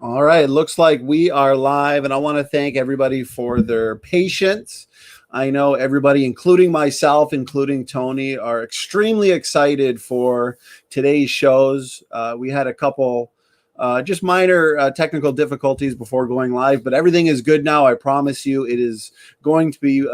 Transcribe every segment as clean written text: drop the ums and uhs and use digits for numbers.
All right, looks like we are live, and I want to thank everybody for their patience. I know everybody, including myself, including Tony, are extremely excited for today's shows. We had a couple just minor technical difficulties before going live, but everything is good now. I promise you it is going to be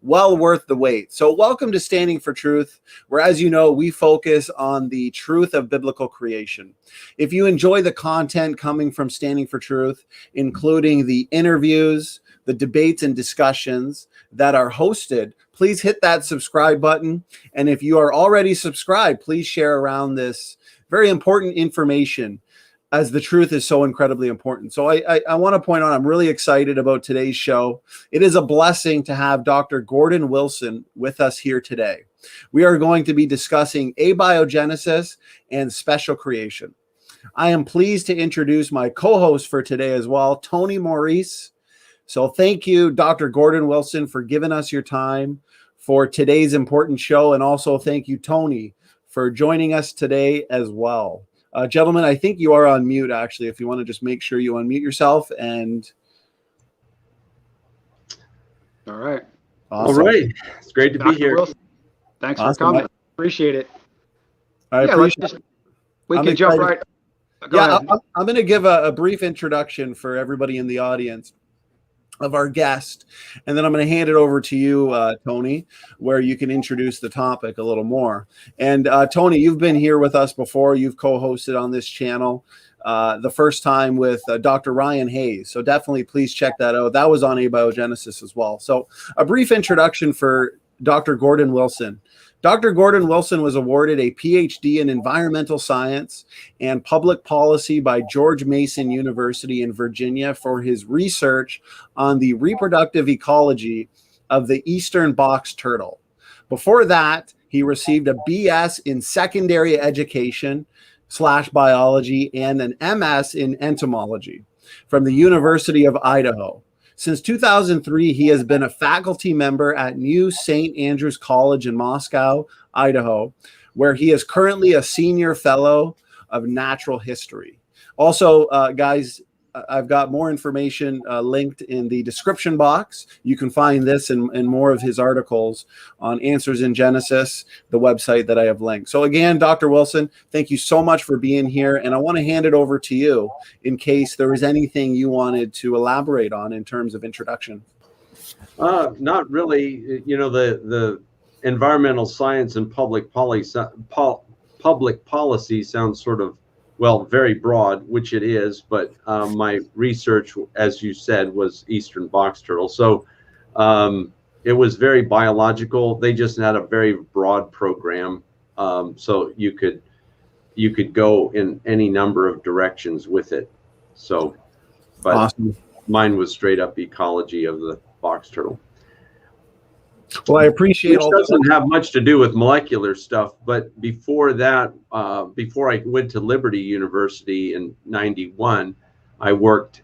well worth the wait. So welcome to Standing for Truth, where, as you know, we focus on the truth of biblical creation. If you enjoy the content coming from Standing for Truth, including the interviews, the debates and discussions that are hosted, please hit that subscribe button. And if you are already subscribed, please share around this very important information, as the truth is so incredibly important. So I want to point out, I'm really excited about today's show. It is a blessing to have Dr. Gordon Wilson with us here today. We are going to be discussing abiogenesis and special creation. I am pleased to introduce my co-host for today as well, Tony Maurice. So thank you, Dr. Gordon Wilson, for giving us your time for today's important show. And also thank you, Tony, for joining us today as well. Gentlemen, I think you are on mute, actually, if you want to just make sure you unmute yourself. And all right. Awesome. All right. It's great to be here. Wilson, thanks for coming. Appreciate it. We can jump right. I'm going to give a brief introduction for everybody in the audience of our guest, and then I'm going to hand it over to you, Tony, where you can introduce the topic a little more. And Tony, you've been here with us before. You've co-hosted on this channel the first time with Dr. Ryan Hayes. So definitely please check that out. That was on abiogenesis as well. So a brief introduction for Dr. Gordon Wilson. Dr. Gordon Wilson was awarded a PhD in environmental science and public policy by George Mason University in Virginia for his research on the reproductive ecology of the eastern box turtle. Before that, he received a BS in secondary education / biology and an MS in entomology from the University of Idaho. Since 2003, he has been a faculty member at New St. Andrews College in Moscow, Idaho, where he is currently a senior fellow of natural history. Also, guys, I've got more information linked in the description box. You can find this and more of his articles on Answers in Genesis, the website that I have linked. So again, Dr. Wilson, thank you so much for being here. And I want to hand it over to you in case there was anything you wanted to elaborate on in terms of introduction. Not really. You know, the environmental science and public policy sounds sort of, well, very broad, which it is, but my research, as you said, was eastern box turtle. So it was very biological. They just had a very broad program. So you could go in any number of directions with it. So, but awesome. Mine was straight up ecology of the box turtle. Well, I appreciate all. It doesn't have much to do with molecular stuff, but before that, before I went to Liberty University in '91, I worked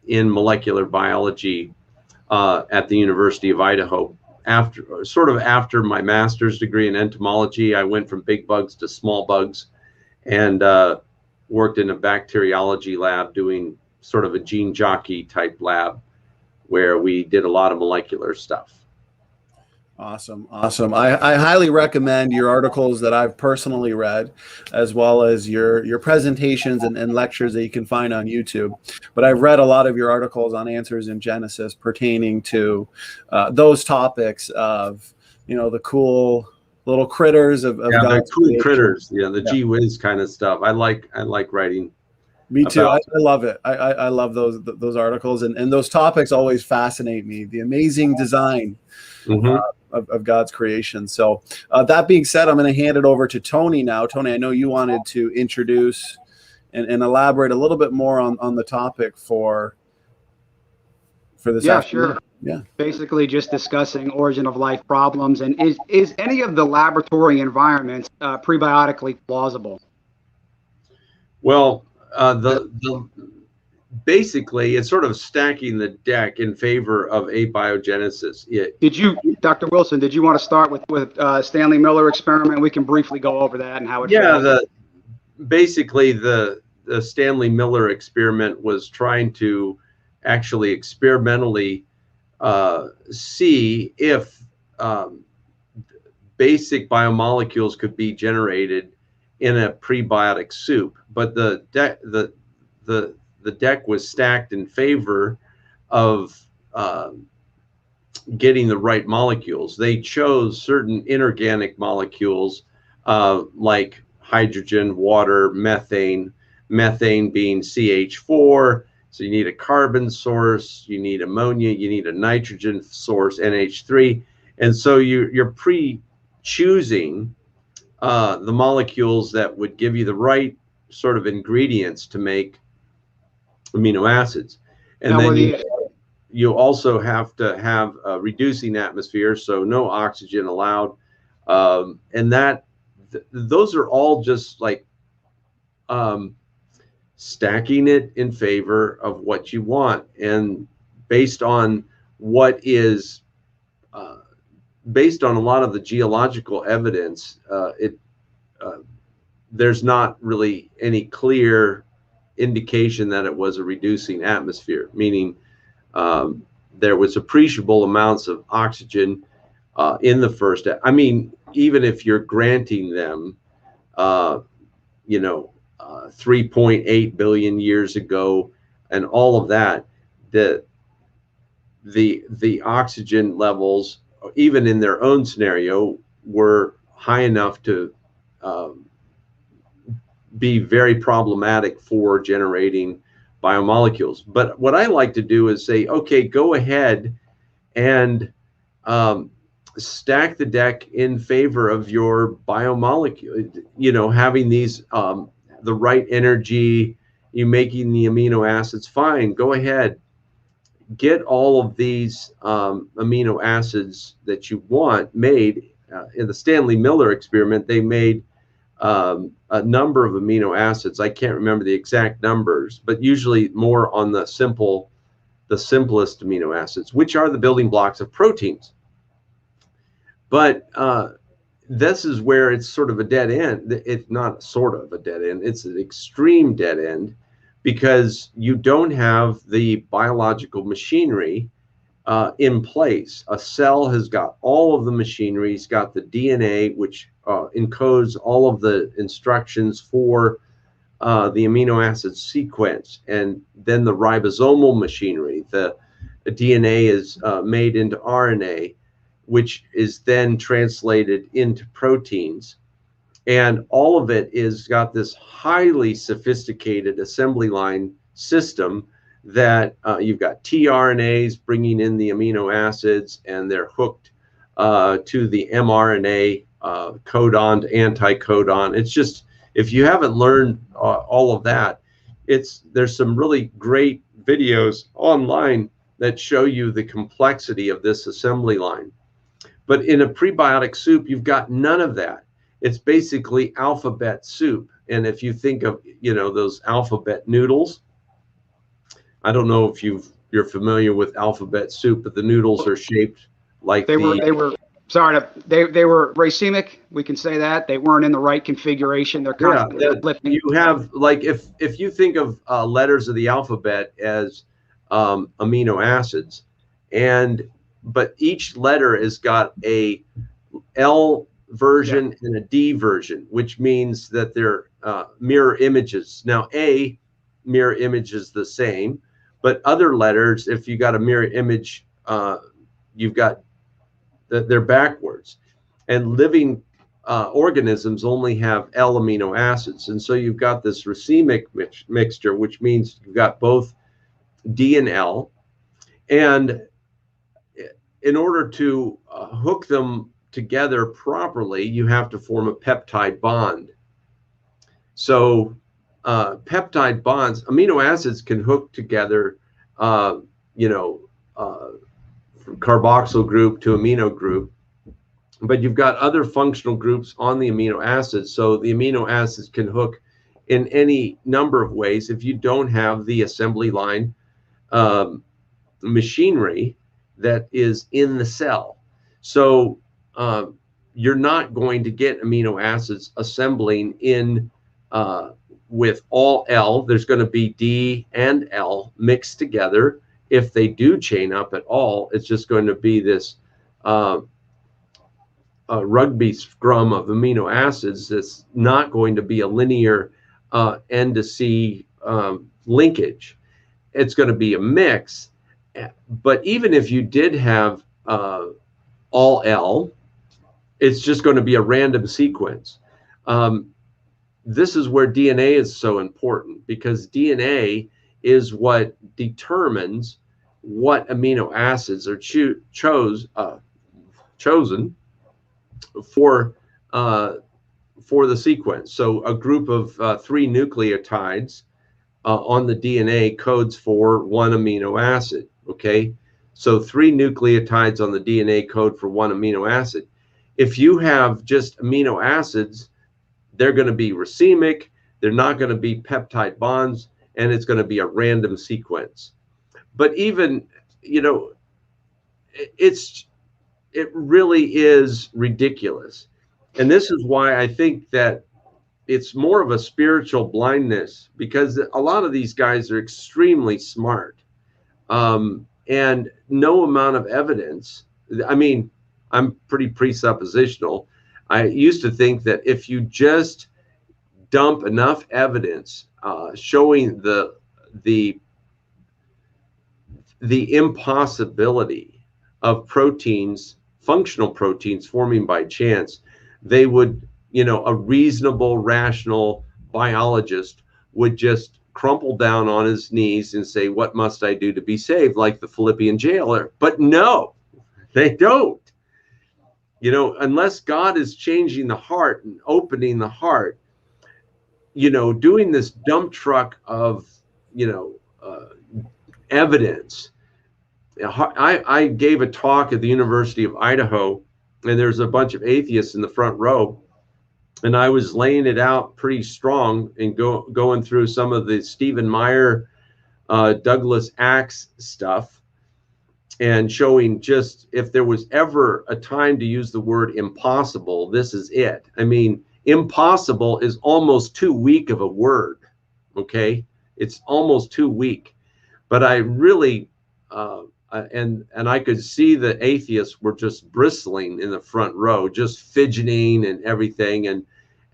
in molecular biology at the University of Idaho. After my master's degree in entomology, I went from big bugs to small bugs, and worked in a bacteriology lab doing sort of a gene jockey type lab, where we did a lot of molecular stuff. Awesome. Awesome. I highly recommend your articles that I've personally read, as well as your presentations and lectures that you can find on YouTube. But I've read a lot of your articles on Answers in Genesis pertaining to those topics of, you know, the cool little critters of God's cool critters. Yeah, the gee whiz kind of stuff. I like writing. Me too. I love it. I love those articles, and those topics always fascinate me. The amazing design of God's creation. So that being said, I'm going to hand it over to Tony now. Tony, I know you wanted to introduce and elaborate a little bit more on the topic for this afternoon. Sure. Yeah. Basically just discussing origin of life problems, and is any of the laboratory environments prebiotically plausible? Well, basically it's sort of stacking the deck in favor of abiogenesis. Did you, Dr. Wilson, did you want to start with Stanley Miller experiment? We can briefly go over that and how it basically the the Stanley Miller experiment was trying to actually experimentally see if basic biomolecules could be generated in a prebiotic soup, but the deck was stacked in favor of getting the right molecules. They chose certain inorganic molecules like hydrogen, water, methane being CH4. So you need a carbon source, you need ammonia, you need a nitrogen source, NH3. And so you're pre-choosing the molecules that would give you the right sort of ingredients to make amino acids. And now, then you also have to have a reducing atmosphere, so no oxygen allowed. And those are all just like stacking it in favor of what you want. And based on what is, based on a lot of the geological evidence, there's not really any clear indication that it was a reducing atmosphere, meaning there was appreciable amounts of oxygen in the first. I mean, even if you're granting them, 3.8 billion years ago, and all of that, the oxygen levels, even in their own scenario, were high enough to be very problematic for generating biomolecules. But what I like to do is say, okay, go ahead and stack the deck in favor of your biomolecule, having these the right energy, you making the amino acids, fine, go ahead, get all of these amino acids that you want made. In the Stanley Miller experiment, they made a number of amino acids. I can't remember the exact numbers, but usually more on the simplest amino acids, which are the building blocks of proteins. But this is where it's sort of a dead end. It's not sort of a dead end, it's an extreme dead end, because you don't have the biological machinery in place. A cell has got all of the machinery. It's got the DNA, which encodes all of the instructions for the amino acid sequence, and then the ribosomal machinery. The DNA is made into RNA, which is then translated into proteins. And all of it is got this highly sophisticated assembly line system that you've got tRNAs bringing in the amino acids, and they're hooked to the mRNA codon to anticodon. It's just, if you haven't learned all of that, there's some really great videos online that show you the complexity of this assembly line. But in a prebiotic soup, you've got none of that. It's basically alphabet soup. And if you think of, those alphabet noodles, I don't know if you're familiar with alphabet soup, but the noodles are shaped like they were racemic. We can say that they weren't in the right configuration. They're constantly flipping. You have, like, if you think of letters of the alphabet as amino acids, but each letter has got a L version and a D version, which means that they're mirror images. Now, A mirror image is the same, but other letters, if you got a mirror image, you've got they're backwards. And living organisms only have L amino acids, and so you've got this racemic mixture, which means you've got both D and L, and in order to hook them together properly, you have to form a peptide bond. So peptide bonds, amino acids can hook together, from carboxyl group to amino group, but you've got other functional groups on the amino acids. So the amino acids can hook in any number of ways if you don't have the assembly line machinery that is in the cell. So you're not going to get amino acids assembling in with all L. There's going to be D and L mixed together. If they do chain up at all, it's just going to be this rugby scrum of amino acids that's not going to be a linear N to C linkage. It's going to be a mix. But even if you did have all L, it's just going to be a random sequence. This is where DNA is so important, because DNA is what determines what amino acids are chosen for the sequence. So a group of 3 nucleotides on the DNA codes for 1 amino acid. Okay, so 3 nucleotides on the DNA code for 1 amino acid. If you have just amino acids, they're going to be racemic, they're not going to be peptide bonds, and it's going to be a random sequence. But even, you know, it really is ridiculous. And this is why I think that it's more of a spiritual blindness, because a lot of these guys are extremely smart. And no amount of evidence, I mean, I'm pretty presuppositional. I used to think that if you just dump enough evidence showing the impossibility of proteins, functional proteins forming by chance, they would, you know, a reasonable, rational biologist would just crumple down on his knees and say, what must I do to be saved, like the Philippian jailer? But no, they don't. You know, unless God is changing the heart and opening the heart, you know, doing this dump truck of, you know, evidence. I gave a talk at the University of Idaho, and there's a bunch of atheists in the front row, and I was laying it out pretty strong and going through some of the Stephen Meyer, Douglas Axe stuff, and showing just if there was ever a time to use the word impossible, this is it. I mean, impossible is almost too weak of a word, okay? It's almost too weak. But I really, and I could see the atheists were just bristling in the front row, just fidgeting and everything. And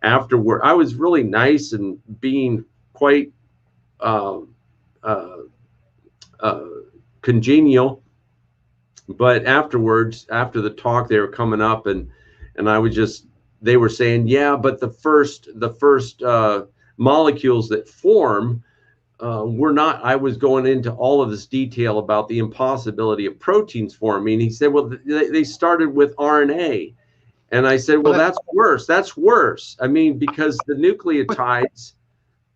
afterward, I was really nice and being quite congenial. But afterwards, after the talk, they were coming up and I was just, they were saying, yeah, but the first molecules that form were not, I was going into all of this detail about the impossibility of proteins forming. He said, well, they started with RNA. And I said, well, that's worse. That's worse. I mean, because the nucleotides.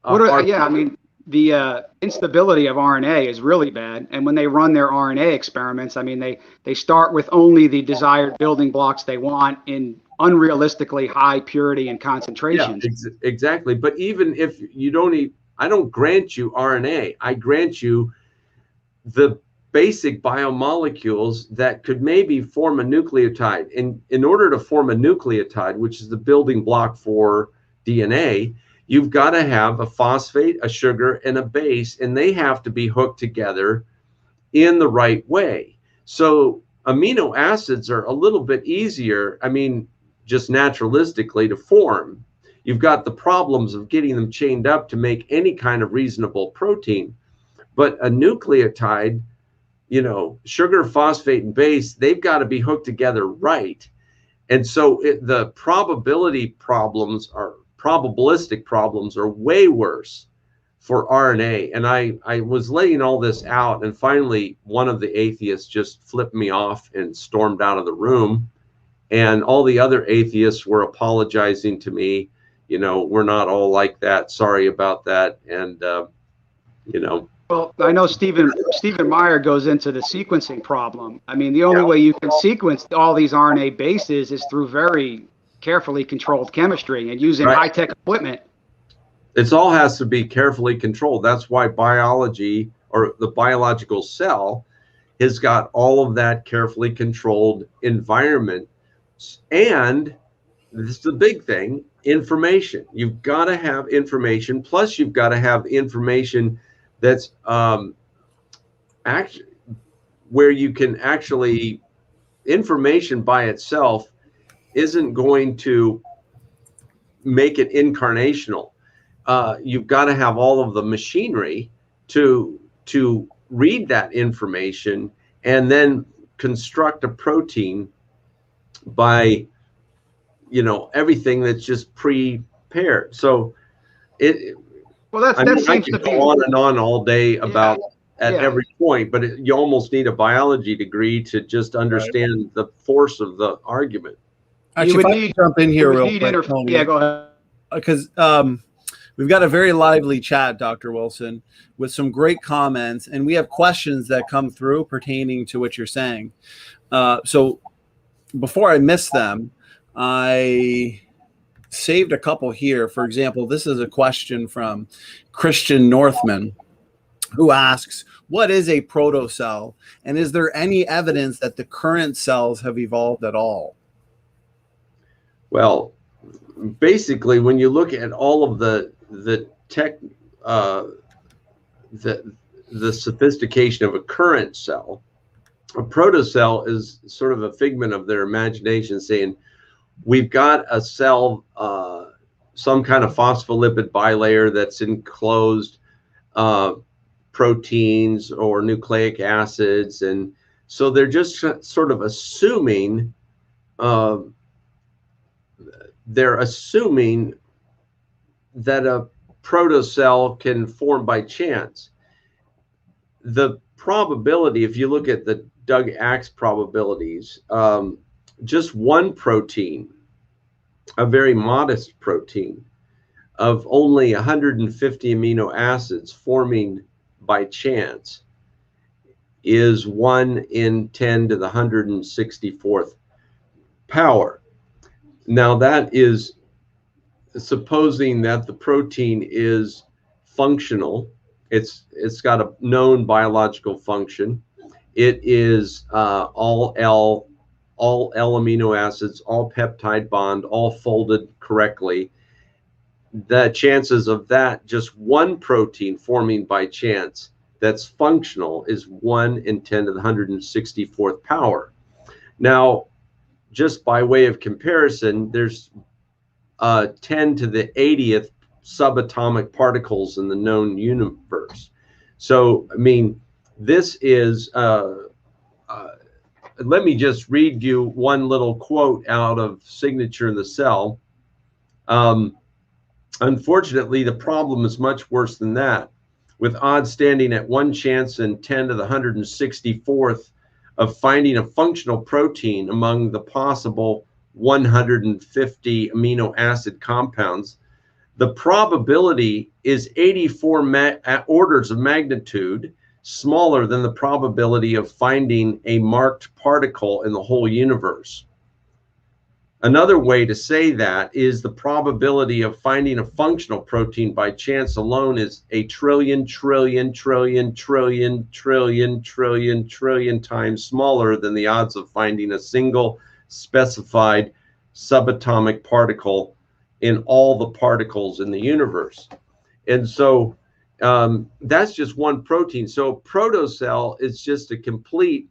Yeah, I mean, the instability of RNA is really bad. And when they run their RNA experiments, I mean, they start with only the desired building blocks they want in unrealistically high purity and concentrations. Yeah, exactly. But even if you don't I don't grant you RNA. I grant you the basic biomolecules that could maybe form a nucleotide. And in order to form a nucleotide, which is the building block for DNA, you've got to have a phosphate, a sugar, and a base, and they have to be hooked together in the right way. So amino acids are a little bit easier, I mean, just naturalistically to form. You've got the problems of getting them chained up to make any kind of reasonable protein. But a nucleotide, you know, sugar, phosphate, and base, they've got to be hooked together right. And so the probabilistic problems are way worse for RNA. And I was laying all this out, and finally one of the atheists just flipped me off and stormed out of the room. And all the other atheists were apologizing to me. You know, we're not all like that. Sorry about that. And, you know. Well, I know Stephen Meyer goes into the sequencing problem. I mean, the only way you can sequence all these RNA bases is through very carefully controlled chemistry and using high-tech equipment. It all has to be carefully controlled. That's why biology, or the biological cell, has got all of that carefully controlled environment. And this is the big thing, information. You've got to have information. Plus, you've got to have information that's actually where you can actually, information by itself isn't going to make it incarnational. You've got to have all of the machinery to read that information and then construct a protein by, you know, everything that's just prepared. So well, that I seems could to go be on and on all day about at yeah. every point, but you almost need a biology degree to just understand the force of the argument. Actually, if I can jump in here real quick, Tony, yeah, go ahead. Because we've got a very lively chat, Dr. Wilson, with some great comments, and we have questions that come through pertaining to what you're saying. So before I miss them, I saved a couple here. For example, this is a question from Christian Northman, who asks, what is a protocell? And is there any evidence that the current cells have evolved at all? Well, basically, when you look at all of the tech, the sophistication of a current cell, a protocell is sort of a figment of their imagination, saying, we've got a cell, some kind of phospholipid bilayer that's enclosed proteins or nucleic acids. And so they're just sort of assuming, that a protocell can form by chance. The probability, if you look at the Doug Axe probabilities, just one protein, a very modest protein of only 150 amino acids forming by chance, is 1 in 10 to the 164th power. Now that is supposing that the protein is functional. It's got a known biological function. It is all L amino acids, all peptide bond, all folded correctly. The chances of that, just one protein forming by chance that's functional, is 1 in 10 to the 164th power. Now, just by way of comparison, there's 10 to the 80th subatomic particles in the known universe. So, I mean, this is, let me just read you one little quote out of Signature in the Cell. Unfortunately, the problem is much worse than that, with odds standing at 1 chance in 10 to the 164th of finding a functional protein among the possible 150 amino acid compounds. The probability is 84 orders of magnitude smaller than the probability of finding a marked particle in the whole universe. Another way to say that is the probability of finding a functional protein by chance alone is a trillion times smaller than the odds of finding a single specified subatomic particle in all the particles in the universe. And so that's just one protein. So protocell is just a complete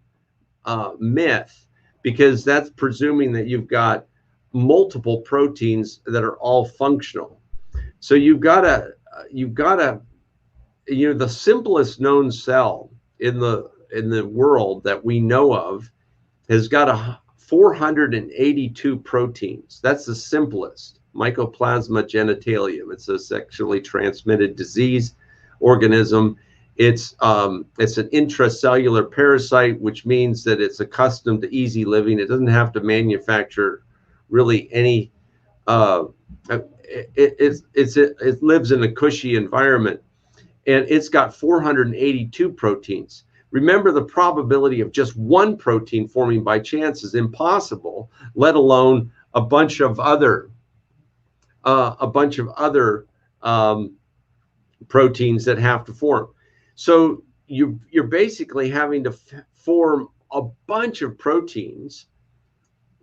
myth, because that's presuming that you've got multiple proteins that are all functional. So you've got to, you know, the simplest known cell in the world that we know of has got 482 proteins. That's the simplest. Mycoplasma genitalium. It's a sexually transmitted disease organism. It's an intracellular parasite, which means that it's accustomed to easy living. It doesn't have to manufacture really any. It lives in a cushy environment, and it's got 482 proteins. Remember, the probability of just one protein forming by chance is impossible, let alone a bunch of other proteins that have to form. So you're basically having to form a bunch of proteins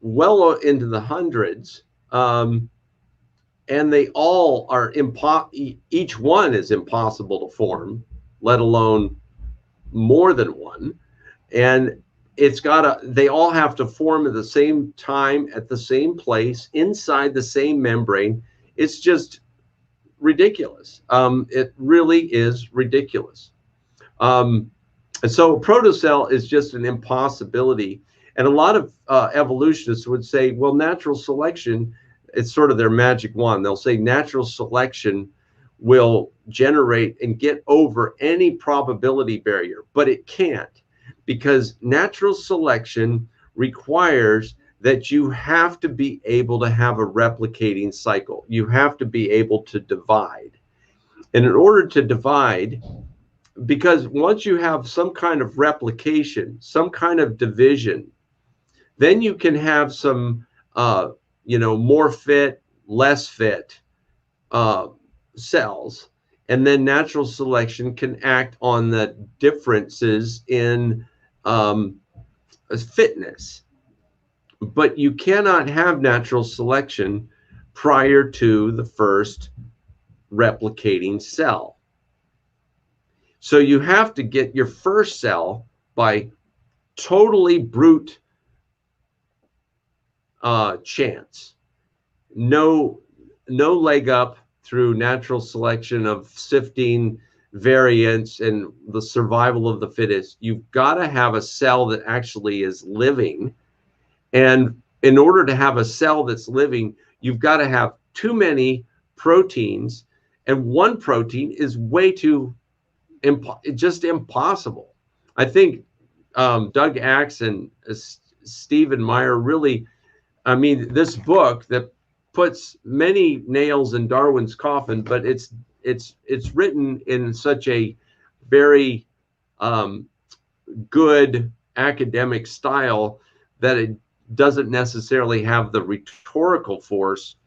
well into the hundreds and they all are each one is impossible to form, let alone more than one. And they all have to form at the same time, at the same place, inside the same membrane. It's just ridiculous. It really is ridiculous. And so protocell is just an impossibility. And a lot of evolutionists would say, well, natural selection, it's sort of their magic wand. They'll say natural selection will generate and get over any probability barrier, but it can't, because natural selection requires that you have to be able to have a replicating cycle. You have to be able to divide. And in order to divide, because once you have some kind of replication, some kind of division, then you can have some, more fit, less fit cells. And then natural selection can act on the differences in fitness. But you cannot have natural selection prior to the first replicating cell. So you have to get your first cell by totally brute chance. No leg up through natural selection of sifting variants and the survival of the fittest. You've got to have a cell that actually is living. And in order to have a cell that's living, you've got to have too many proteins, and one protein is way too just impossible. I think Doug Axe and Stephen Meyer really, this book that puts many nails in Darwin's coffin, but it's written in such a very good academic style that it doesn't necessarily have the rhetorical force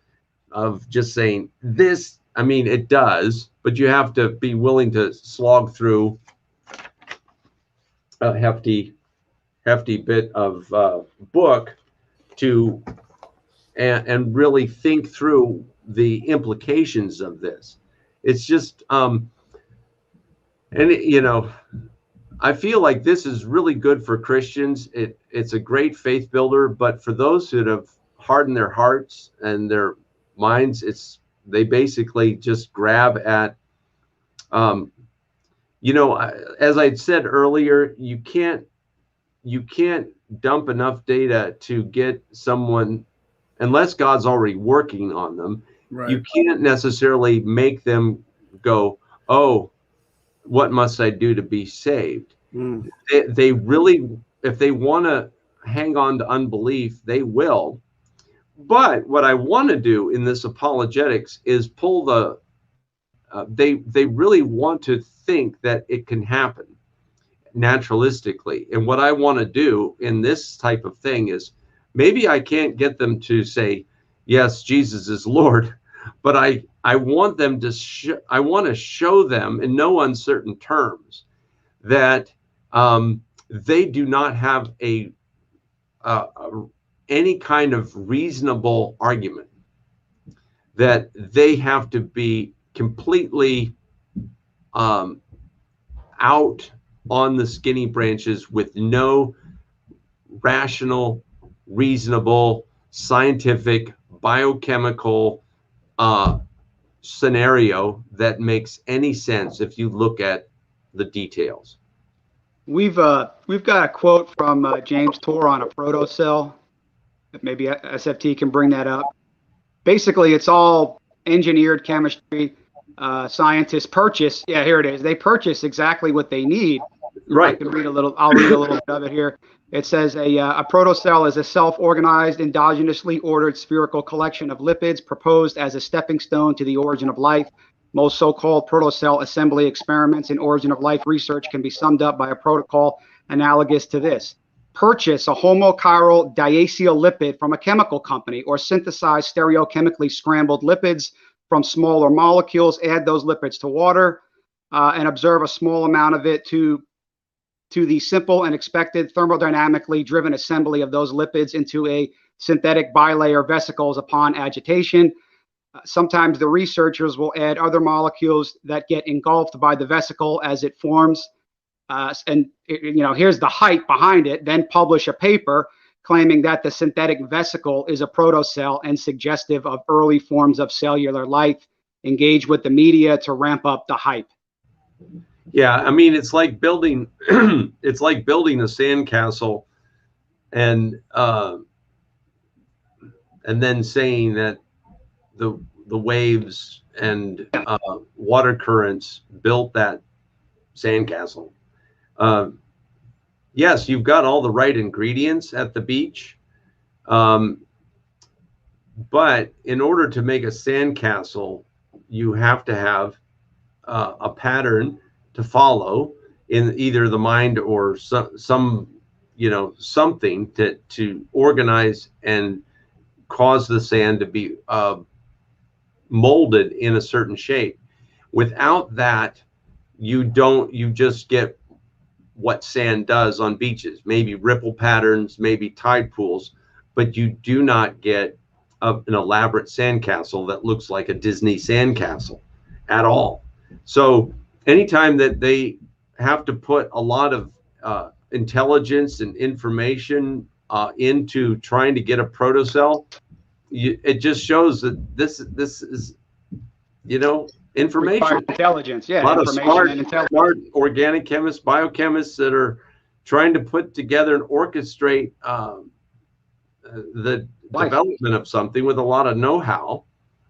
of just saying this. It does, but you have to be willing to slog through a hefty bit of book to and really think through the implications of this. It's just I feel like this is really good for Christians. It's a great faith builder, but for those who have hardened their hearts and their minds, they basically just grab at as I'd said earlier, you can't dump enough data to get someone, unless God's already working on them. Right. You can't necessarily make them go, oh, what must I do to be saved? They really, if they want to hang on to unbelief, they will. But what I want to do in this apologetics is pull the they really want to think that it can happen naturalistically. And what I want to do in this type of thing is, maybe I can't get them to say, yes, Jesus is Lord, but I want them to I want to show them in no uncertain terms that they do not have any kind of reasonable argument, that they have to be completely out on the skinny branches with no rational, reasonable, scientific, biochemical scenario that makes any sense if you look at the details. We've got a quote from James Tour on a protocell. Maybe SFT can bring that up. Basically, it's all engineered chemistry. Scientists purchase. Yeah, here it is. They purchase exactly what they need. Right. I can read a little. I'll read a little bit of it here. It says a protocell is a self-organized, endogenously ordered spherical collection of lipids proposed as a stepping stone to the origin of life. Most so-called protocell assembly experiments in origin of life research can be summed up by a protocol analogous to this. Purchase a homochiral diacetyl lipid from a chemical company, or synthesize stereochemically scrambled lipids from smaller molecules. Add those lipids to water and observe a small amount of it to the simple and expected thermodynamically driven assembly of those lipids into a synthetic bilayer vesicles upon agitation. Sometimes the researchers will add other molecules that get engulfed by the vesicle as it forms. Here's the hype behind it, then publish a paper claiming that the synthetic vesicle is a protocell and suggestive of early forms of cellular life. Engage with the media to ramp up the hype. Yeah, I mean, it's like building it's like building a sandcastle and then saying that the waves and water currents built that sandcastle. Yes, you've got all the right ingredients at the beach, but in order to make a sandcastle, you have to have a pattern to follow in either the mind or something to organize and cause the sand to be molded in a certain shape. Without that, you just get what sand does on beaches, maybe ripple patterns, maybe tide pools, but you do not get an elaborate sandcastle that looks like a Disney sandcastle at all. So anytime that they have to put a lot of intelligence and information into trying to get a protocell, it just shows that this is, information. Intelligence, yeah. A lot of smart organic chemists, biochemists that are trying to put together and orchestrate the development of something with a lot of know-how,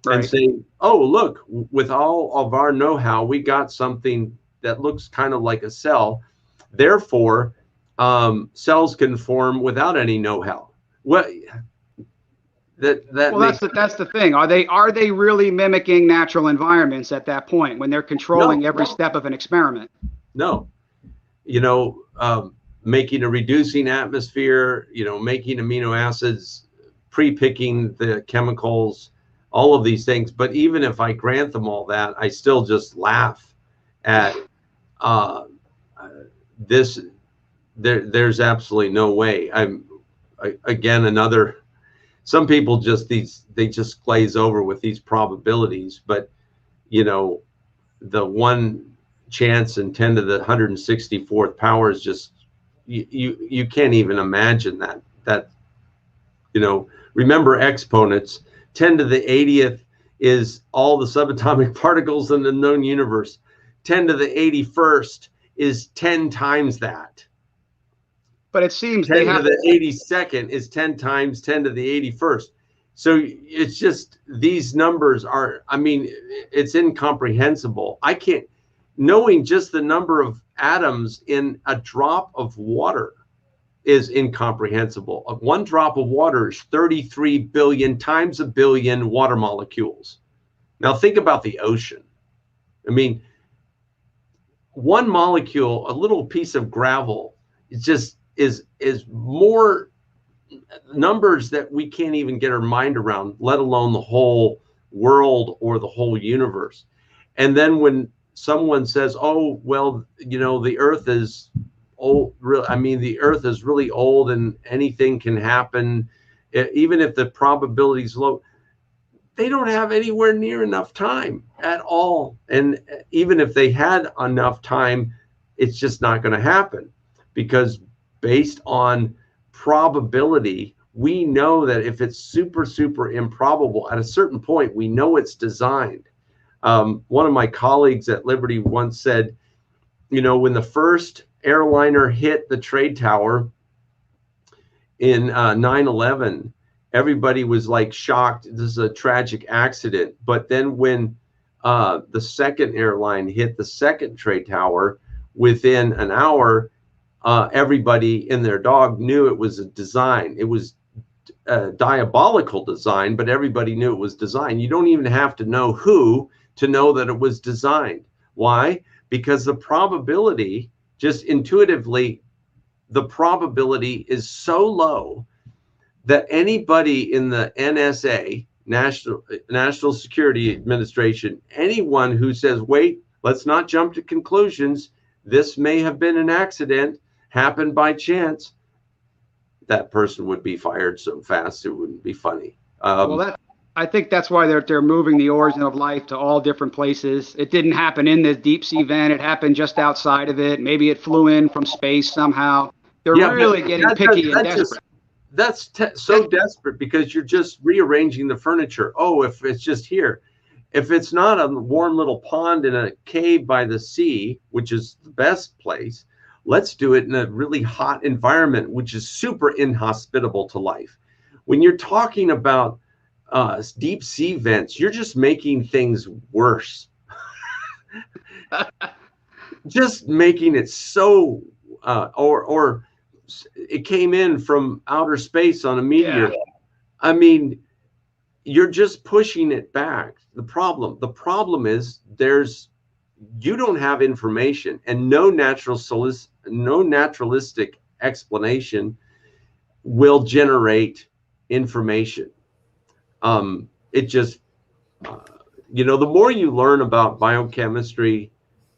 and say, oh, look, with all of our know-how, we got something that looks kind of like a cell. Therefore, cells can form without any know-how. That's the thing. Are they really mimicking natural environments at that point when they're controlling every step of an experiment? No. Making a reducing atmosphere, making amino acids, pre-picking the chemicals, all of these things. But even if I grant them all that, I still just laugh at this. There's absolutely no way. Some people just glaze over with these probabilities, but the 1 chance in 10 to the 164th power is just, you can't even imagine that. Remember exponents. 10 to the 80th is all the subatomic particles in the known universe. 10 to the 81st is 10 times that. But it seems 10 to the 82nd is 10 times 10 to the 81st. So it's just, these numbers are, it's incomprehensible. I can't, knowing just the number of atoms in a drop of water is incomprehensible. 1 drop of water is 33 billion times a billion water molecules. Now think about the ocean. 1 molecule, a little piece of gravel, is more numbers that we can't even get our mind around, let alone the whole world or the whole universe. And then when someone says, oh, well, the earth is old, the earth is really old and anything can happen, even if the probability is low, they don't have anywhere near enough time at all. And even if they had enough time, it's just not going to happen, because based on probability, we know that if it's super, super improbable, at a certain point, we know it's designed. One of my colleagues at Liberty once said, when the first airliner hit the trade tower in 9/11, everybody was like shocked. This is a tragic accident. But then when the second airline hit the second trade tower, within an hour, everybody and their dog knew it was a design. It was a diabolical design, but everybody knew it was designed. You don't even have to know who to know that it was designed. Why? Because the probability, just intuitively, the probability is so low that anybody in the NSA, National Security Administration, anyone who says, wait, let's not jump to conclusions, this may have been an accident, happened by chance, that person would be fired so fast it wouldn't be funny. I think that's why they're moving the origin of life to all different places. It didn't happen in the deep sea vent. It happened just outside of it. Maybe it flew in from space somehow. They're really getting picky and desperate. That's so desperate because you're just rearranging the furniture. Oh, if it's just here. If it's not a warm little pond in a cave by the sea, which is the best place, let's do it in a really hot environment, which is super inhospitable to life. When you're talking about deep sea vents, you're just making things worse. Just making it so, or it came in from outer space on a meteor. Yeah. I mean, you're just pushing it back. The problem is you don't have information, and no naturalistic explanation will generate information. It just, the more you learn about biochemistry,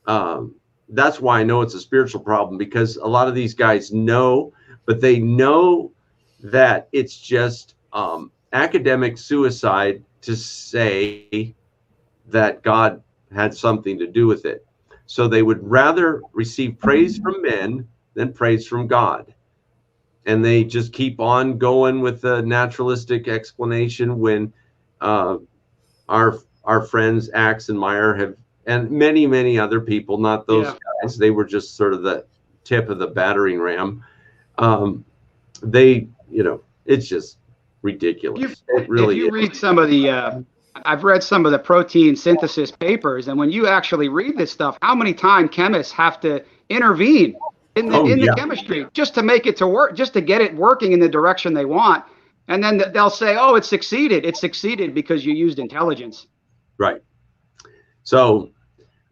that's why I know it's a spiritual problem, because a lot of these guys know, but they know that it's just academic suicide to say that God had something to do with it. So they would rather receive praise from men than praise from God. And they just keep on going with the naturalistic explanation when our friends Axe and Meyer have, and many, many other people, not those guys, they were just sort of the tip of the battering ram. It's just ridiculous. If you read some of the, I've read some of the protein synthesis papers, and when you actually read this stuff, how many times chemists have to intervene in the chemistry just to make it to work, just to get it working in the direction they want. And then they'll say, oh, it succeeded. It succeeded because you used intelligence. Right. So,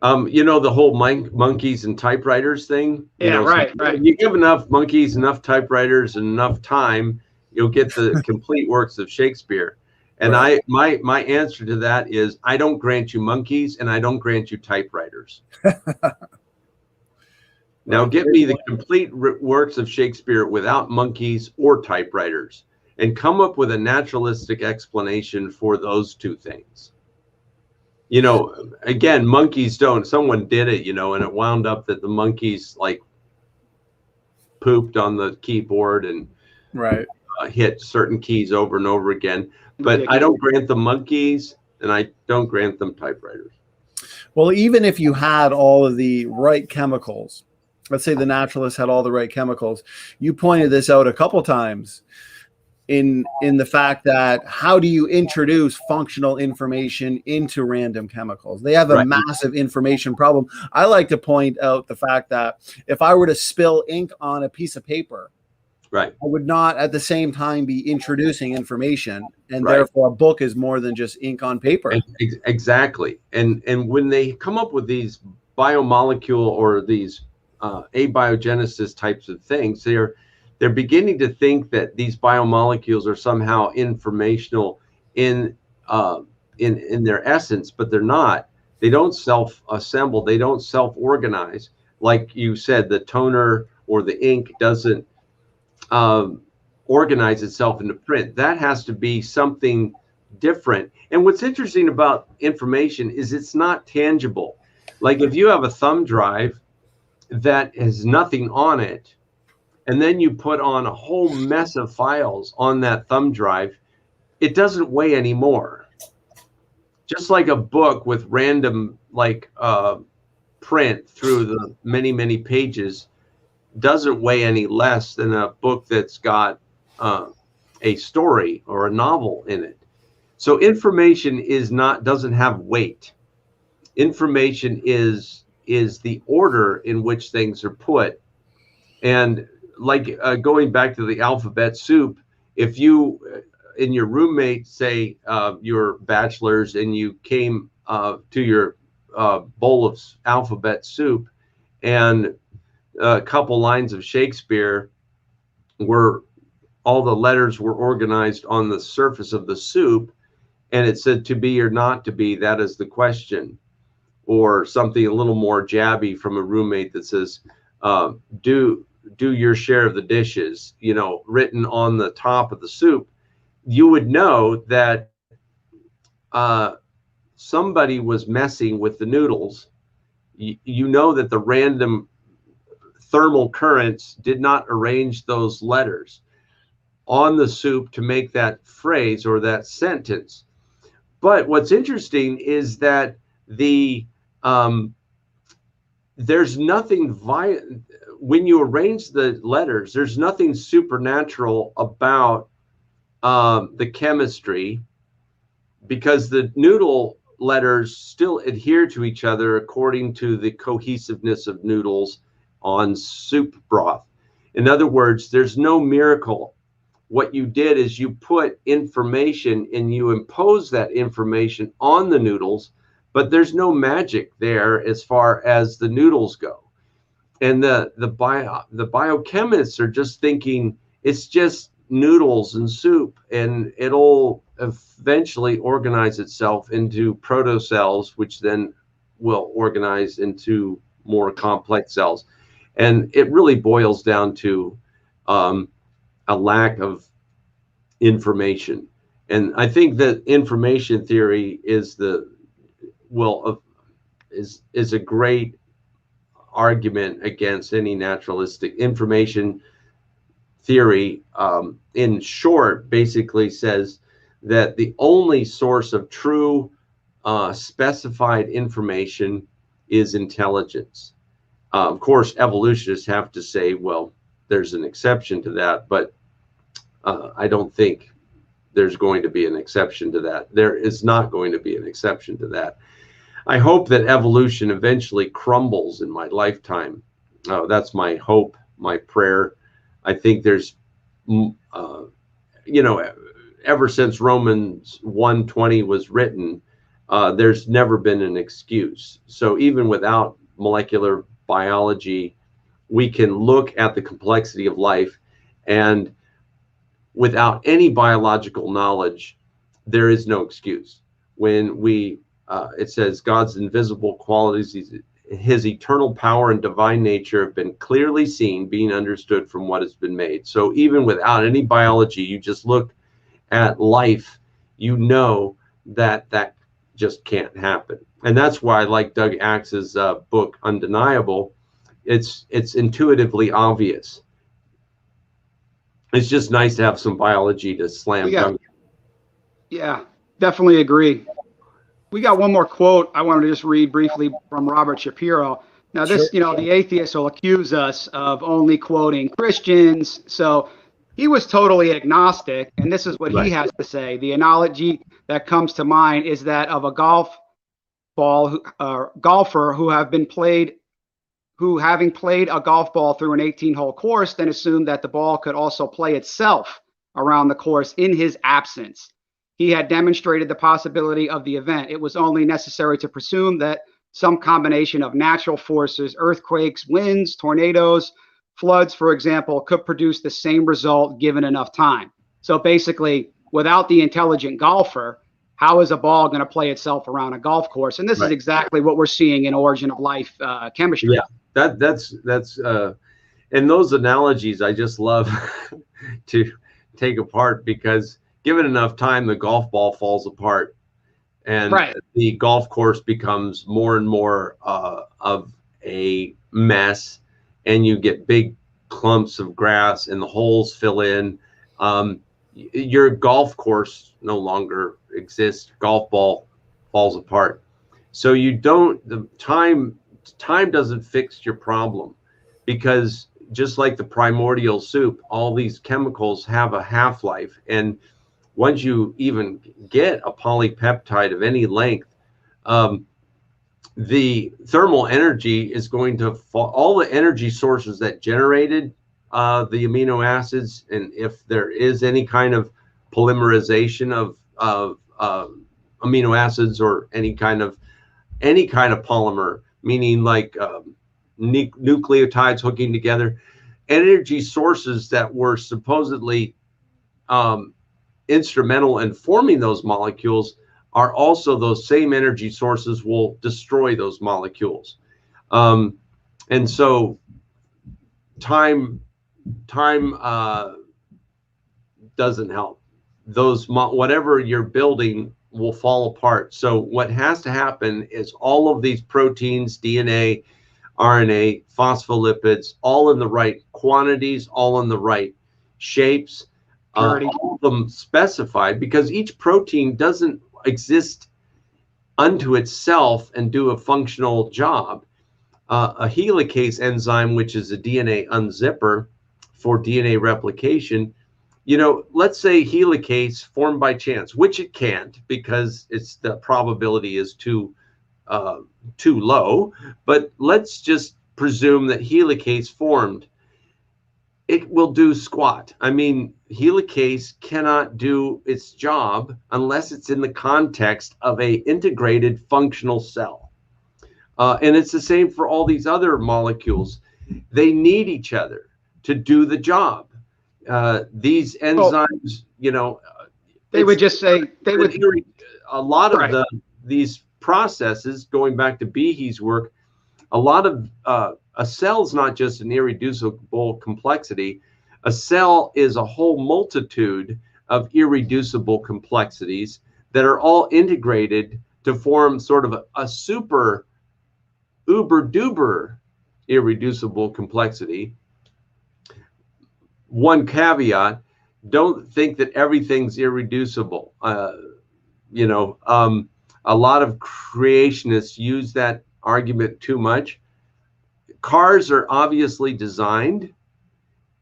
the whole monkeys and typewriters thing. Right. You give enough monkeys, enough typewriters, and enough time, you'll get the complete works of Shakespeare. And my answer to that is, I don't grant you monkeys and I don't grant you typewriters. Now give me the complete works of Shakespeare without monkeys or typewriters, and come up with a naturalistic explanation for those two things. Again, monkeys don't. Someone did it, and it wound up that the monkeys like pooped on the keyboard and hit certain keys over and over again. But I don't grant them monkeys, and I don't grant them typewriters. Well, even if you had all of the right chemicals, let's say the naturalists had all the right chemicals, you pointed this out a couple times in the fact that how do you introduce functional information into random chemicals? They have a massive information problem. I like to point out the fact that if I were to spill ink on a piece of paper, I would not at the same time be introducing information, and therefore a book is more than just ink on paper. Exactly. And when they come up with these biomolecule or these abiogenesis types of things, they're beginning to think that these biomolecules are somehow informational in their essence, but they're not. They don't self-assemble. They don't self-organize. Like you said, the toner or the ink doesn't organize itself into print. That has to be something different. And what's interesting about information is it's not tangible. Like if you have a thumb drive that has nothing on it, and then you put on a whole mess of files on that thumb drive, it doesn't weigh anymore. Just like a book with random print through the many, many pages doesn't weigh any less than a book that's got a story or a novel in it. So information doesn't have weight. Information is the order in which things are put. And going back to the alphabet soup, if you and your roommate say you're bachelors and you came to your bowl of alphabet soup, and a couple lines of Shakespeare were, all the letters were organized on the surface of the soup, and it said to be or not to be, that is the question. Or something a little more jabby from a roommate that says, do your share of the dishes, written on the top of the soup, you would know that somebody was messing with the noodles, you know that the random thermal currents did not arrange those letters on the soup to make that phrase or that sentence. But what's interesting is that there's nothing when you arrange the letters, there's nothing supernatural about the chemistry, because the noodle letters still adhere to each other according to the cohesiveness of noodles on soup broth. In other words, there's no miracle. What you did is you put information and you impose that information on the noodles, but there's no magic there as far as the noodles go. And the biochemists are just thinking it's just noodles and soup, and it'll eventually organize itself into protocells, which then will organize into more complex cells. And it really boils down to a lack of information. And I think that information theory is is a great argument against any naturalistic information theory. In short, basically says that the only source of true specified information is intelligence. Of course, evolutionists have to say, well, there's an exception to that, but I don't think there's going to be an exception to that. There is not going to be an exception to that. I hope that evolution eventually crumbles in my lifetime. That's my hope, my prayer. I think there's, ever since Romans 1:20 was written, there's never been an excuse. So even without molecular biology, we can look at the complexity of life, and without any biological knowledge, there is no excuse. When it says God's invisible qualities, his eternal power and divine nature have been clearly seen, being understood from what has been made. So even without any biology, you just look at life, you know that just can't happen. And that's why I like Doug Axe's book, Undeniable. It's intuitively obvious. It's just nice to have some biology to slam dunk. Yeah, definitely agree. We got one more quote I wanted to just read briefly from Robert Shapiro. Now this, Sure. the atheists will accuse us of only quoting Christians. So he was totally agnostic, and this is what he has to say. The analogy that comes to mind is that of a golfer who having played a golf ball through an 18-hole course, then assumed that the ball could also play itself around the course in his absence. He had demonstrated the possibility of the event. It was only necessary to presume that some combination of natural forces, earthquakes, winds, tornadoes, floods, for example, could produce the same result given enough time. So basically, without the intelligent golfer, how is a ball going to play itself around a golf course? And this is exactly what we're seeing in Origin of Life chemistry. Yeah, that's and those analogies I just love to take apart, because given enough time, the golf ball falls apart, and the golf course becomes more and more of a mess, and you get big clumps of grass and the holes fill in. Your golf course no longer exists. Golf ball falls apart. So time doesn't fix your problem, because just like the primordial soup, all these chemicals have a half-life, and once you even get a polypeptide of any length, the thermal energy is going to fall. All the energy sources that generated the amino acids, and if there is any kind of polymerization of amino acids or any kind of polymer, meaning like nucleotides hooking together, energy sources that were supposedly instrumental in forming those molecules are also those same energy sources will destroy those molecules. And so time doesn't help. Whatever you're building will fall apart. So what has to happen is all of these proteins, DNA, RNA, phospholipids, all in the right quantities, all in the right shapes, all of them specified, because each protein doesn't exist unto itself and do a functional job. A helicase enzyme, which is a DNA unzipper for DNA replication, let's say helicase formed by chance, which it can't because the probability is too low. But let's just presume that helicase formed. It will do squat. I mean, helicase cannot do its job unless it's in the context of a integrated functional cell. And it's the same for all these other molecules. They need each other to do the job. These enzymes, they would just say a lot of these processes, going back to Behe's work, a lot of a cell's not just an irreducible complexity. A cell is a whole multitude of irreducible complexities that are all integrated to form sort of a super uber duper irreducible complexity. One caveat: don't think that everything's irreducible. A lot of creationists use that argument too much. Cars are obviously designed,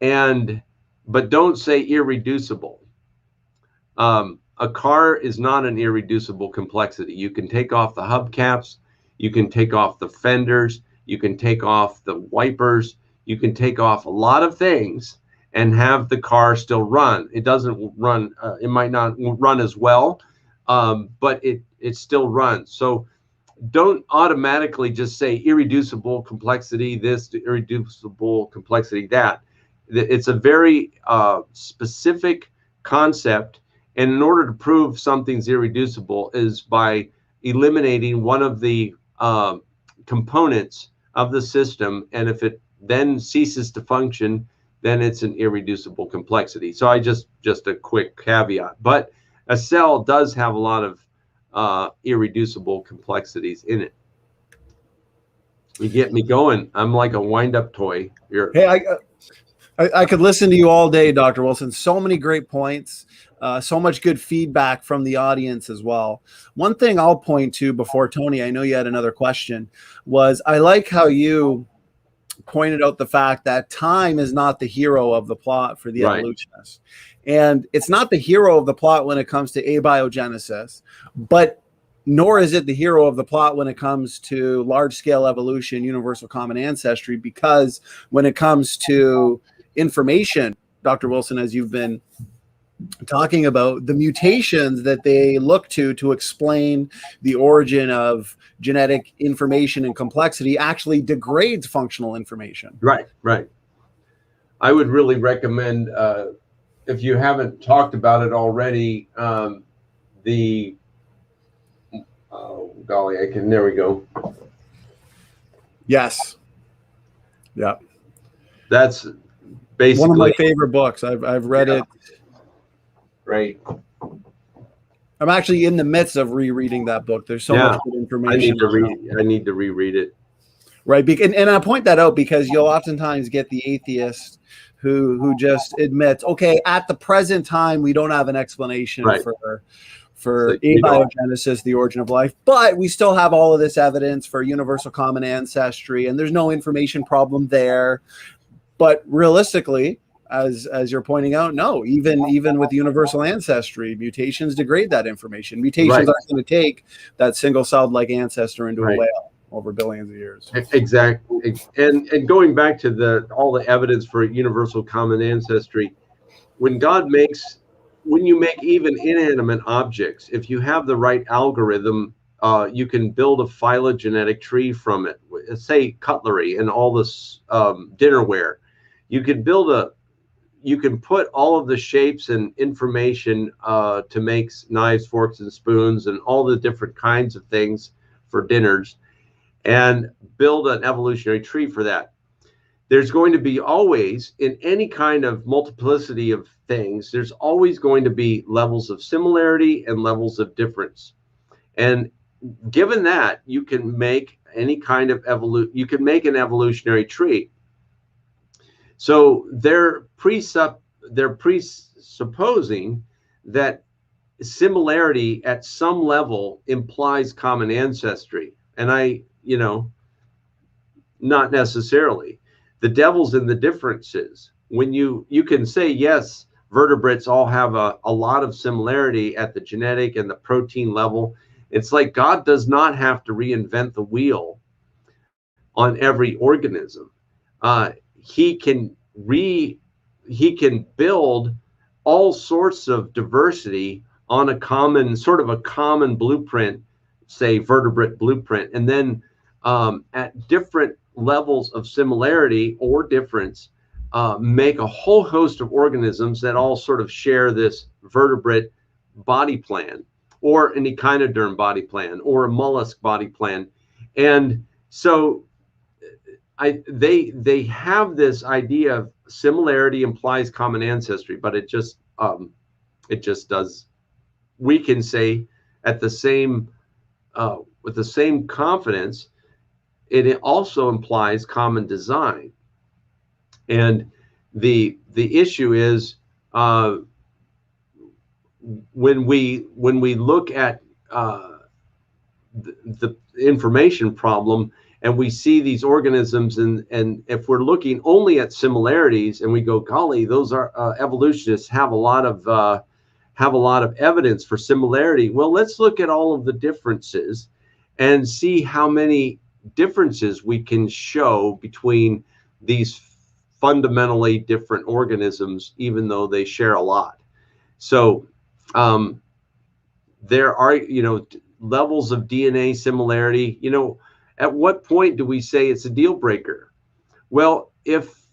but don't say irreducible. A car is not an irreducible complexity. You can take off the hubcaps, you can take off the fenders, you can take off the wipers, you can take off a lot of things and have the car still run. It doesn't run, it might not run as well, but it still runs. So don't automatically just say irreducible complexity this, irreducible complexity that. It's a very specific concept, and in order to prove something's irreducible is by eliminating one of the components of the system, and if it then ceases to function, then it's an irreducible complexity. So just a quick caveat, but a cell does have a lot of irreducible complexities in it. You get me going. I'm like a wind-up toy. Hey, I could listen to you all day, Dr. Wilson. So many great points, so much good feedback from the audience as well. One thing I'll point to before, Tony, I know you had another question, was I like how you pointed out the fact that time is not the hero of the plot for the evolutionists. And it's not the hero of the plot when it comes to abiogenesis, but nor is it the hero of the plot when it comes to large-scale evolution, universal common ancestry, because when it comes to information, Dr. Wilson, as you've been talking about, the mutations that they look to explain the origin of genetic information and complexity actually degrades functional information. Right. I would really recommend, if you haven't talked about it already, there we go. Yes. Yeah. That's basically one of my favorite books. I've read it. Right. I'm actually in the midst of rereading that book. There's so much good information. I need to reread it. Right. And I point that out because you'll oftentimes get the atheist who just admits, okay, at the present time, we don't have an explanation for abiogenesis, the origin of life, but we still have all of this evidence for universal common ancestry, and there's no information problem there. But realistically, as you're pointing out, no, even with universal ancestry, mutations degrade that information. Mutations aren't going to take that single-celled like ancestor into a whale over billions of years. Exactly. And going back to all the evidence for universal common ancestry, when you make even inanimate objects, if you have the right algorithm, you can build a phylogenetic tree from it. Say cutlery and all this dinnerware. You can put all of the shapes and information to make knives, forks, and spoons, and all the different kinds of things for dinners, and build an evolutionary tree for that. there's going to be always, in any kind of multiplicity of things, there's always going to be levels of similarity and levels of difference. And given that, you can make any kind of you can make an evolutionary tree. So they're presupposing that similarity at some level implies common ancestry. And not necessarily. The devil's in the differences. When you can say, yes, vertebrates all have a lot of similarity at the genetic and the protein level. It's like God does not have to reinvent the wheel on every organism. He can build all sorts of diversity on a common blueprint, say vertebrate blueprint, and then at different levels of similarity or difference, make a whole host of organisms that all sort of share this vertebrate body plan, or an echinoderm body plan, or a mollusk body plan. And so they have this idea of similarity implies common ancestry, but it just does. We can say at the same with the same confidence, it also implies common design. And the issue is when we look at the information problem, and we see these organisms, and if we're looking only at similarities, and we go, golly, those are evolutionists have a lot of evidence for similarity. Well, let's look at all of the differences and see how many differences we can show between these fundamentally different organisms, even though they share a lot. So there are, levels of DNA similarity. At what point do we say it's a deal breaker? Well, if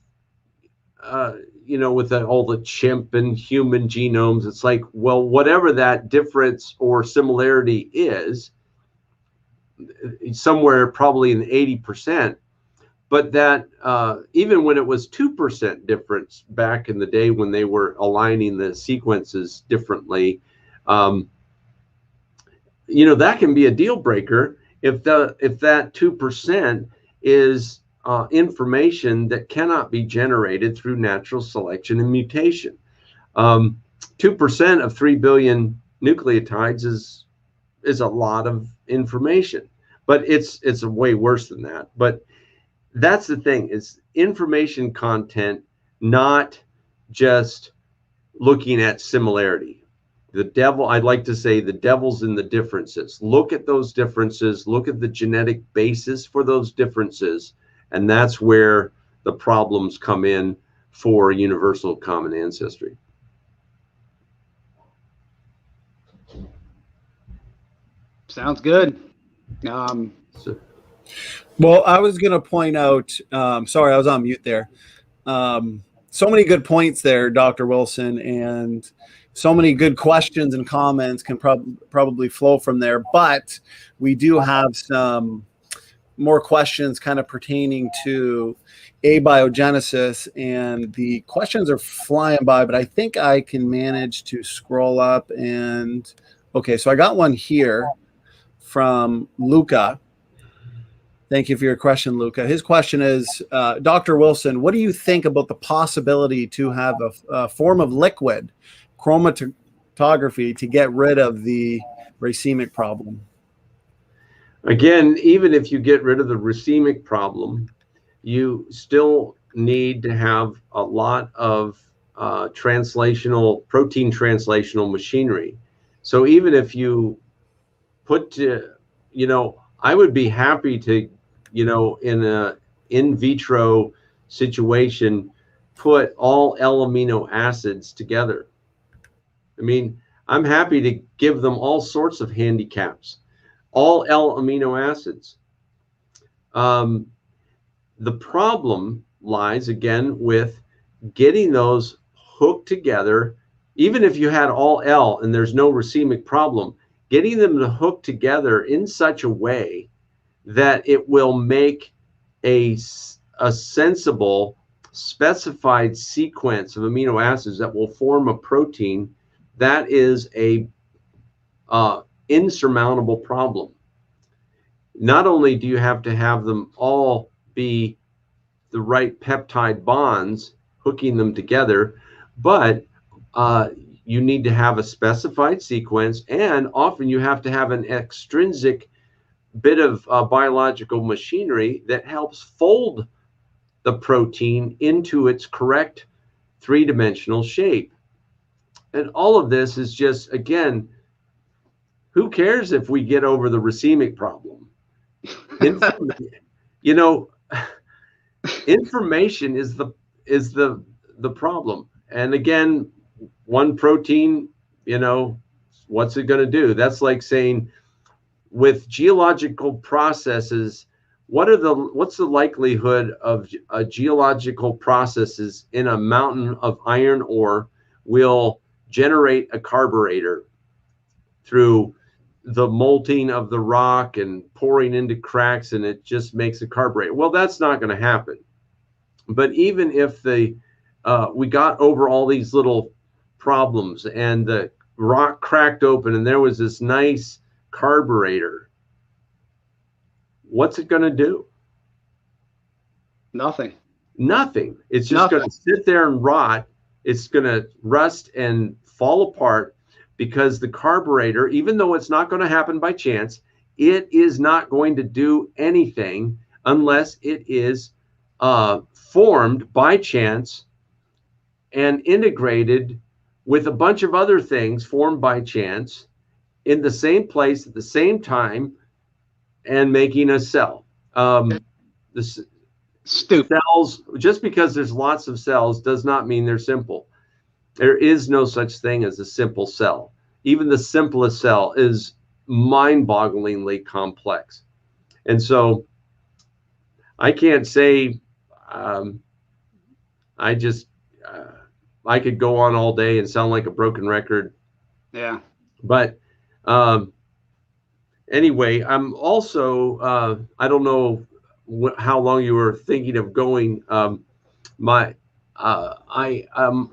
with all the chimp and human genomes, it's like, well, whatever that difference or similarity is, somewhere probably in 80%, but that even when it was 2% difference back in the day when they were aligning the sequences differently, that can be a deal breaker if that 2% is information that cannot be generated through natural selection and mutation. 2% of 3 billion nucleotides is a lot of information, but it's way worse than that. But that's the thing, is information content, not just looking at similarity. I'd like to say the devil's in the differences. Look at those differences, look at the genetic basis for those differences, and that's where the problems come in for universal common ancestry. Sounds good. Well, I was going to point out, sorry, I was on mute there. So many good points there, Dr. Wilson, and so many good questions and comments can probably flow from there. But we do have some more questions kind of pertaining to abiogenesis, and the questions are flying by, but I think I can manage to scroll up. And okay, so I got one here from Luca. Thank you for your question, Luca. His question is, Dr. Wilson, what do you think about the possibility to have a form of liquid chromatography to get rid of the racemic problem? Again, even if you get rid of the racemic problem, you still need to have a lot of protein translational machinery. So even if you I would be happy to, in a in vitro situation, put all L-amino acids together. I mean, I'm happy to give them all sorts of handicaps, all L-amino acids. The problem lies, again, with getting those hooked together. Even if you had all L and there's no racemic problem, getting them to hook together in such a way that it will make a a sensible specified sequence of amino acids that will form a protein, that is a insurmountable problem. Not only do you have to have them all be the right peptide bonds, hooking them together, but you need to have a specified sequence, and often you have to have an extrinsic bit of biological machinery that helps fold the protein into its correct three-dimensional shape. And all of this is just, again, who cares if we get over the racemic problem? You know, information is the problem. And again, one protein, you know, what's it going to do? That's like saying, with geological processes, what's the likelihood of geological processes in a mountain of iron ore will generate a carburetor through the molting of the rock and pouring into cracks, and it just makes a carburetor? Well, that's not going to happen. But even if we got over all these little problems and the rock cracked open and there was this nice carburetor, what's it going to do? Nothing. Nothing. It's just going to sit there and rot. It's going to rust and fall apart, because the carburetor, even though it's not going to happen by chance, it is not going to do anything unless it is formed by chance and integrated with a bunch of other things formed by chance in the same place at the same time and making a cell. The cells, just because there's lots of cells does not mean they're simple. There is no such thing as a simple cell. Even the simplest cell is mind-bogglingly complex. And so I can't say, I could go on all day and sound like a broken record. Yeah. But anyway, I'm also, I don't know how long you were thinking of going. I am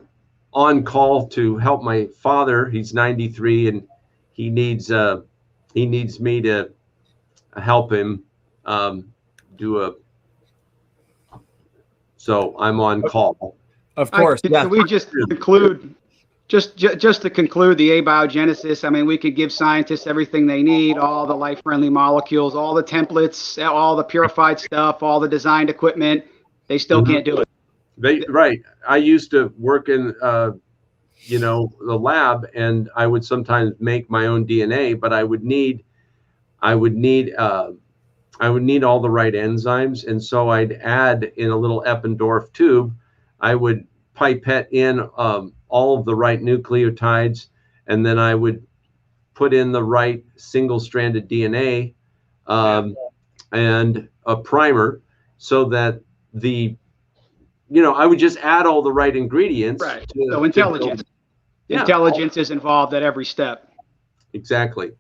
on call to help my father. He's 93 and he needs me to help him so I'm on call. Of course. Yeah. Can we just conclude, just to conclude the abiogenesis? I mean, we could give scientists everything they need, all the life-friendly molecules, all the templates, all the purified stuff, all the designed equipment. They still can't do it. Right. I used to work in, the lab, and I would sometimes make my own DNA, but I would need all the right enzymes. And so I'd add in a little Eppendorf tube, I would pipette in all of the right nucleotides, and then I would put in the right single-stranded DNA and a primer, so that I would just add all the right ingredients. Right. So intelligence. Intelligence is involved at every step. Exactly.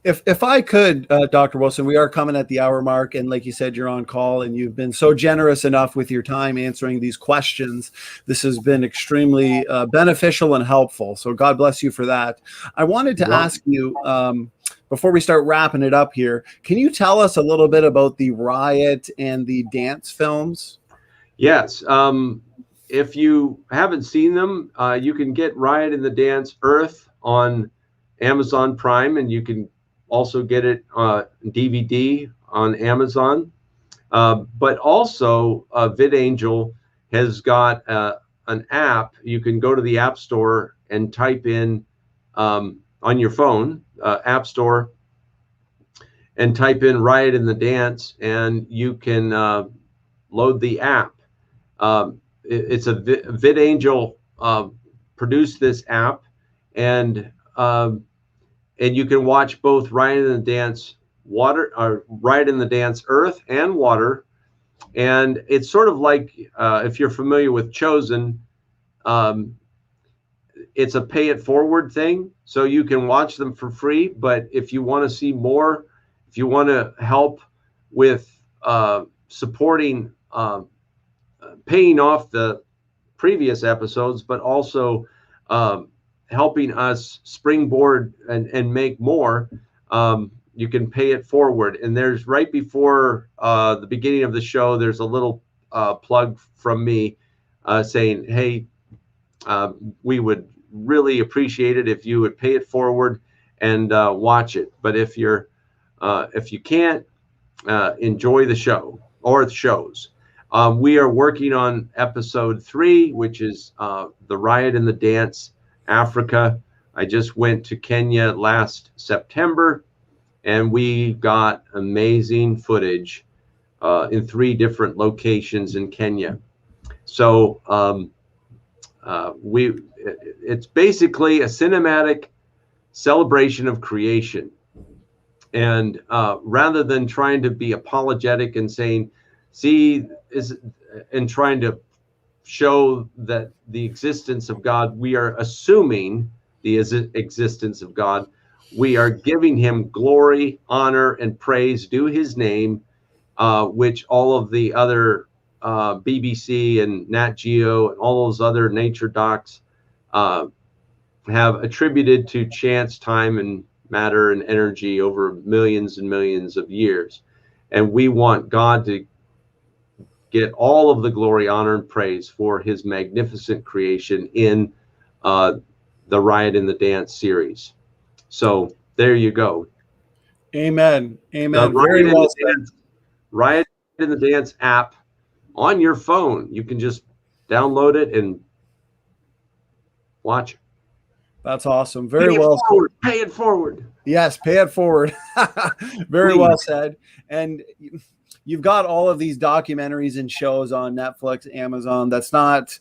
If I could, Dr. Wilson, we are coming at the hour mark, and like you said, you're on call, and you've been so generous enough with your time answering these questions. This has been extremely beneficial and helpful. So God bless you for that. I wanted to ask you, before we start wrapping it up here, can you tell us a little bit about the Riot and the dance films? Yes. If you haven't seen them, you can get Riot and the Dance Earth on Amazon Prime, and you can also get it DVD on Amazon. But also VidAngel has got an app. You can go to the App Store and type in on your phone, App Store, and type in Riot and the Dance, and you can load the app. It's a VidAngel produced this app, and you can watch both Riot and the Dance Riot and the Dance Earth and Water. And it's sort of like, if you're familiar with Chosen, it's a pay it forward thing. So you can watch them for free. But if you want to see more, if you want to help with supporting paying off the previous episodes, but also helping us springboard and make more. You can pay it forward. And there's right before the beginning of the show, there's a little plug from me saying, hey, we would really appreciate it if you would pay it forward and watch it. But if you can't, enjoy the show or the shows. We are working on episode 3, which is the Riot and the Dance, Africa. I just went to Kenya last September, and we got amazing footage in 3 different locations in Kenya. So it's basically a cinematic celebration of creation. And rather than trying to be apologetic and saying, and trying to show that the existence of God, we are assuming the existence of God. We are giving him glory, honor, and praise due his name, which all of the other BBC and Nat Geo and all those other nature docs have attributed to chance, time, and matter and energy over millions and millions of years. And we want God to get all of the glory, honor, and praise for his magnificent creation in the Riot and the Dance series. So there you go. Amen. Amen. Very well said. Riot and the Dance app on your phone. You can just download it and watch it. That's awesome. Very well said. Pay it forward. Yes, pay it forward. Very Please. Well said. And you've got all of these documentaries and shows on Netflix, Amazon, that's not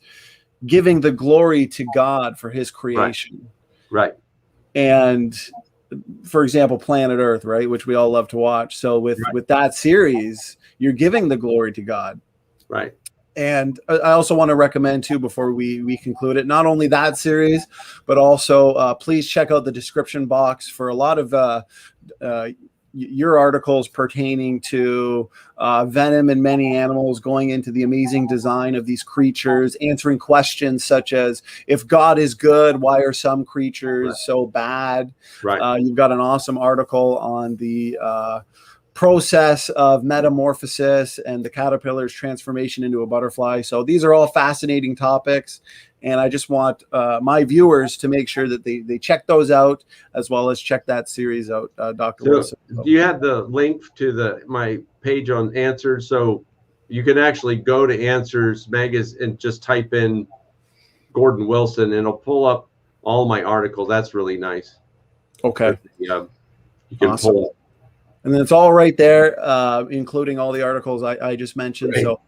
giving the glory to God for his creation. Right. And for example, Planet Earth, right, which we all love to watch. So with that series, you're giving the glory to God. Right. And I also want to recommend, too, before we conclude it, not only that series, but also please check out the description box for a lot of your articles pertaining to venom in many animals, going into the amazing design of these creatures, answering questions such as, if God is good, why are some creatures so bad? Right. You've got an awesome article on the process of metamorphosis and the caterpillar's transformation into a butterfly. So these are all fascinating topics, and I just want my viewers to make sure that they check those out, as well as check that series out, Dr. Wilson. Do you have the link to my page on Answers? So you can actually go to Answers Magazine and just type in Gordon Wilson, and it'll pull up all my articles. That's really nice. Okay. You can awesome. pull. And then it's all right there, including all the articles I just mentioned. Great. So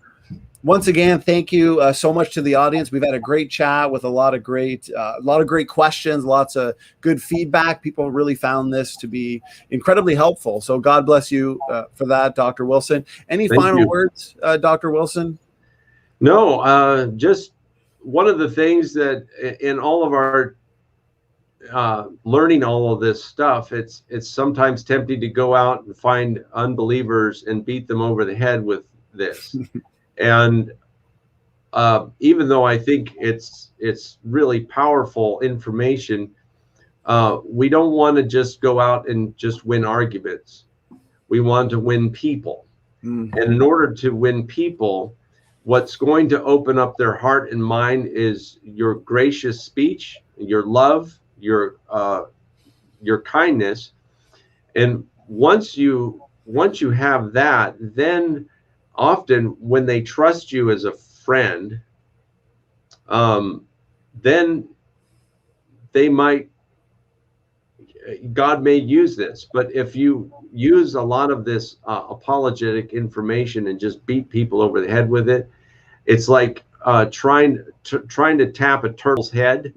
once again, thank you so much to the audience. We've had a great chat with a lot of great questions, lots of good feedback. People really found this to be incredibly helpful. So God bless you for that, Dr. Wilson. Any final words, Dr. Wilson? No, just one of the things that in all of our learning all of this stuff, it's sometimes tempting to go out and find unbelievers and beat them over the head with this. And even though I think it's really powerful information, we don't want to just go out and just win arguments. We want to win people. And in order to win people, what's going to open up their heart and mind is your gracious speech, your love, your kindness. And once you have that, then often when they trust you as a friend, then God may use this. But if you use a lot of this apologetic information and just beat people over the head with it, it's like trying to tap a turtle's head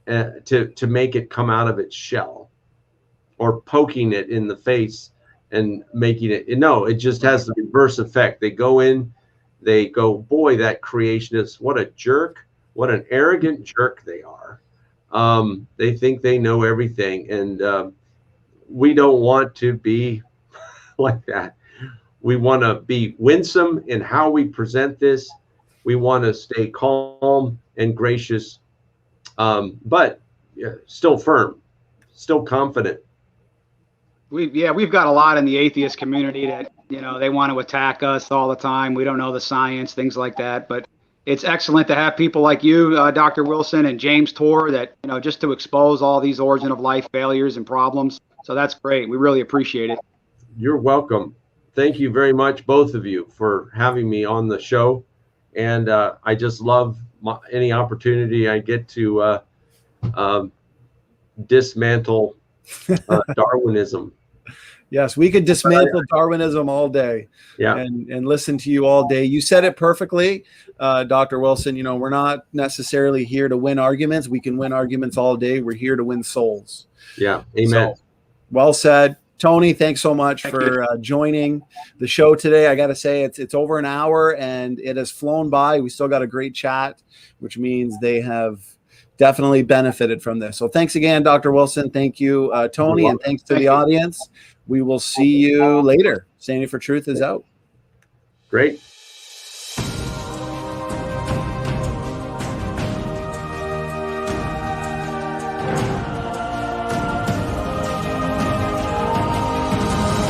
to make it come out of its shell, or poking it in the face and making it. No, it just has the reverse effect. They go in, they go, boy, that creationist, what a jerk, what an arrogant jerk they are. They think they know everything, and we don't want to be like that. We want to be winsome in how we present this. We want to stay calm and gracious, but still firm, still confident. We've got a lot in the atheist community that, they want to attack us all the time. We don't know the science, things like that. But it's excellent to have people like you, Dr. Wilson, and James Torr, that, just to expose all these origin of life failures and problems. So that's great. We really appreciate it. You're welcome. Thank you very much, both of you, for having me on the show. And I just love any opportunity I get to dismantle Darwinism. Yes, we could dismantle Darwinism all day, and listen to you all day. You said it perfectly, Dr. Wilson. We're not necessarily here to win arguments. We can win arguments all day. We're here to win souls. Yeah, amen. So, well said. Tony, thanks so much for joining the show today. I got to say, it's over an hour, and it has flown by. We still got a great chat, which means they have definitely benefited from this. So thanks again, Dr. Wilson. Thank you, Tony, and thanks to the audience. We will see you later. Standing for Truth is out. Great.